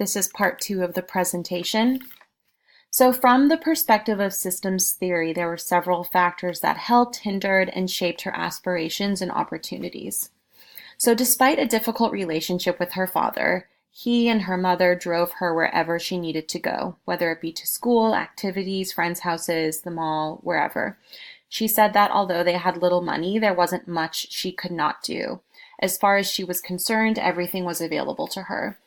This is part 2 of the presentation. So from the perspective of systems theory, there were several factors that helped, hindered, and shaped her aspirations and opportunities. So despite a difficult relationship with her father, he and her mother drove her wherever she needed to go, whether it be to school, activities, friends' houses, the mall, wherever. She said that although they had little money, there wasn't much she could not do. As far as she was concerned, everything was available to her.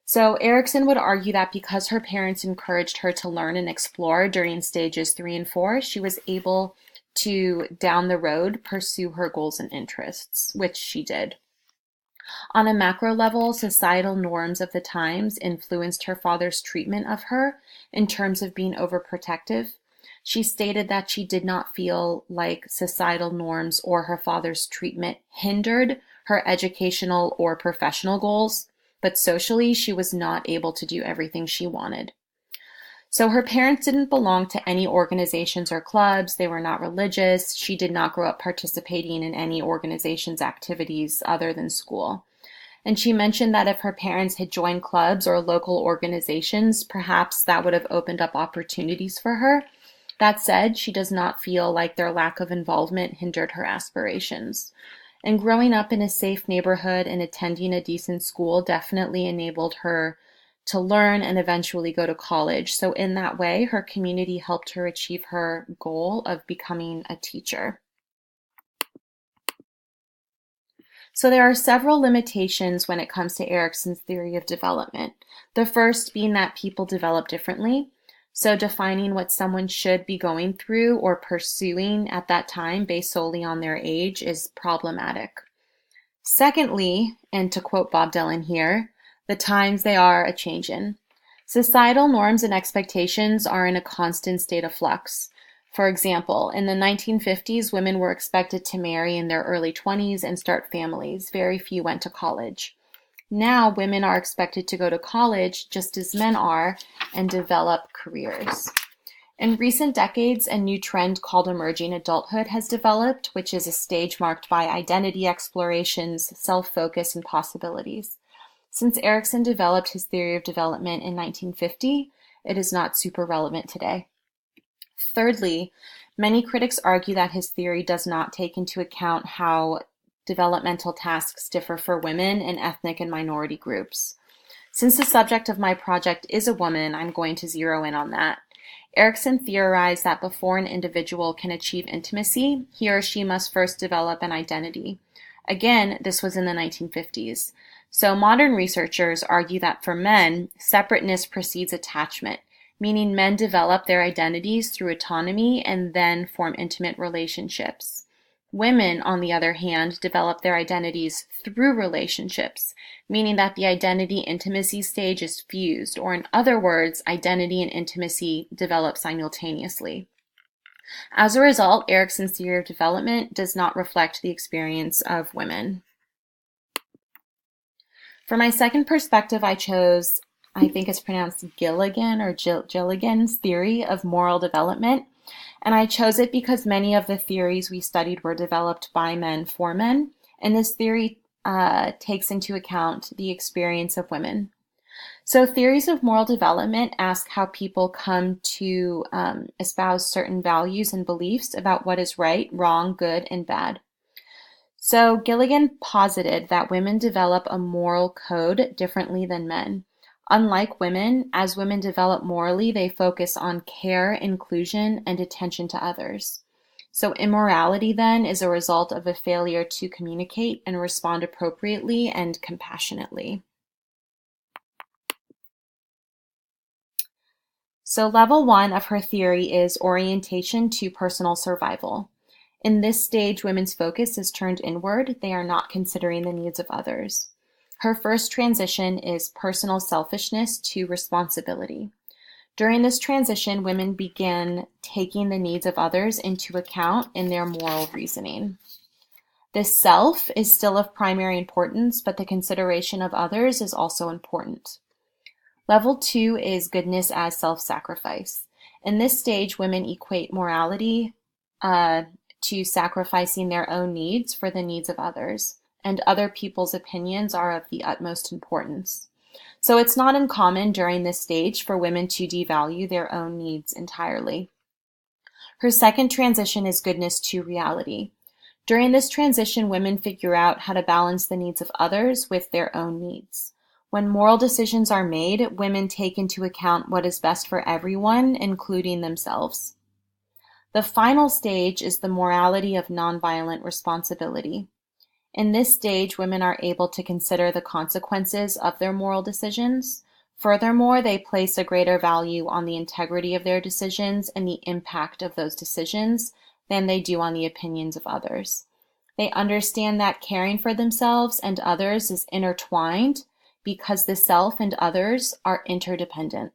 So Erikson would argue that because her parents encouraged her to learn and explore during stages 3 and 4, she was able to, down the road, pursue her goals and interests, which she did. On a macro level, societal norms of the times influenced her father's treatment of her in terms of being overprotective. She stated that she did not feel like societal norms or her father's treatment hindered her educational or professional goals, but socially she was not able to do everything she wanted. So her parents didn't belong to any organizations or clubs. They were not religious. She did not grow up participating in any organization's activities other than school. And she mentioned that if her parents had joined clubs or local organizations, perhaps that would have opened up opportunities for her. That said, she does not feel like their lack of involvement hindered her aspirations. And growing up in a safe neighborhood and attending a decent school definitely enabled her to learn and eventually go to college. So in that way, her community helped her achieve her goal of becoming a teacher. So there are several limitations when it comes to Erikson's theory of development. The first being that people develop differently. So defining what someone should be going through or pursuing at that time based solely on their age is problematic. Secondly, and to quote Bob Dylan here, the times they are a-changin'. Societal norms and expectations are in a constant state of flux. For example, in the 1950s, women were expected to marry in their early 20s and start families. Very few went to college. Now, women are expected to go to college just as men are and develop careers. In recent decades, a new trend called emerging adulthood has developed, which is a stage marked by identity explorations, self-focus, and possibilities. Since Erikson developed his theory of development in 1950, it is not super relevant today. Thirdly, many critics argue that his theory does not take into account how developmental tasks differ for women and ethnic and minority groups. Since the subject of my project is a woman, I'm going to zero in on that. Erikson theorized that before an individual can achieve intimacy, he or she must first develop an identity. Again, this was in the 1950s. So modern researchers argue that for men, separateness precedes attachment, meaning men develop their identities through autonomy and then form intimate relationships. Women, on the other hand, develop their identities through relationships, meaning that the identity-intimacy stage is fused, or in other words, identity and intimacy develop simultaneously. As a result, Erikson's theory of development does not reflect the experience of women. For my second perspective, I chose, I think it's pronounced Gilligan or Gilligan's theory of moral development. And I chose it because many of the theories we studied were developed by men for men, and this theory takes into account the experience of women. So theories of moral development ask how people come to espouse certain values and beliefs about what is right, wrong, good, and bad. So Gilligan posited that women develop a moral code differently than men. Unlike women, as women develop morally, they focus on care, inclusion, and attention to others. So immorality then is a result of a failure to communicate and respond appropriately and compassionately. So level 1 of her theory is orientation to personal survival. In this stage, women's focus is turned inward. They are not considering the needs of others. Her first transition is personal selfishness to responsibility. During this transition, women begin taking the needs of others into account in their moral reasoning. This self is still of primary importance, but the consideration of others is also important. Level 2 is goodness as self-sacrifice. In this stage, women equate morality to sacrificing their own needs for the needs of others, and other people's opinions are of the utmost importance. So it's not uncommon during this stage for women to devalue their own needs entirely. Her second transition is goodness to reality. During this transition, women figure out how to balance the needs of others with their own needs. When moral decisions are made, women take into account what is best for everyone, including themselves. The final stage is the morality of nonviolent responsibility. In this stage, women are able to consider the consequences of their moral decisions. Furthermore, they place a greater value on the integrity of their decisions and the impact of those decisions than they do on the opinions of others. They understand that caring for themselves and others is intertwined because the self and others are interdependent.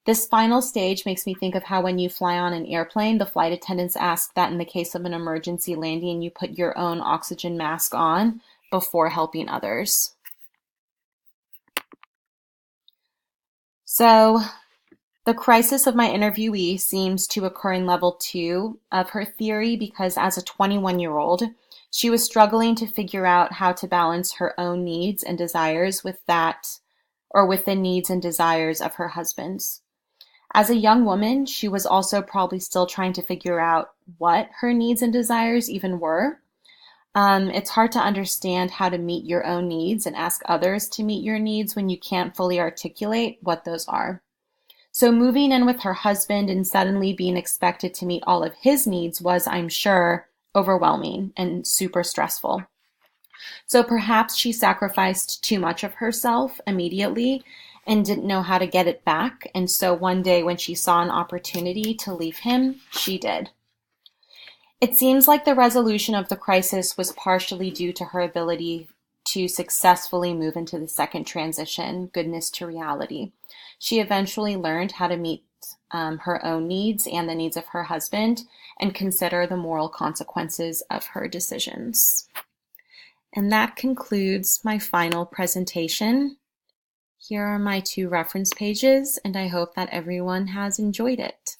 This final stage makes me think of how when you fly on an airplane, the flight attendants ask that in the case of an emergency landing, you put your own oxygen mask on before helping others. So the crisis of my interviewee seems to occur in level 2 of her theory because as a 21-year-old, she was struggling to figure out how to balance her own needs and desires with the needs and desires of her husband's. As a young woman, she was also probably still trying to figure out what her needs and desires even were. It's hard to understand how to meet your own needs and ask others to meet your needs when you can't fully articulate what those are. So moving in with her husband and suddenly being expected to meet all of his needs was, I'm sure, overwhelming and super stressful. So perhaps she sacrificed too much of herself immediately and didn't know how to get it back. And so one day when she saw an opportunity to leave him, she did. It seems like the resolution of the crisis was partially due to her ability to successfully move into the second transition, goodness to reality. She eventually learned how to meet her own needs and the needs of her husband and consider the moral consequences of her decisions. And that concludes my final presentation. Here are my 2 reference pages, and I hope that everyone has enjoyed it.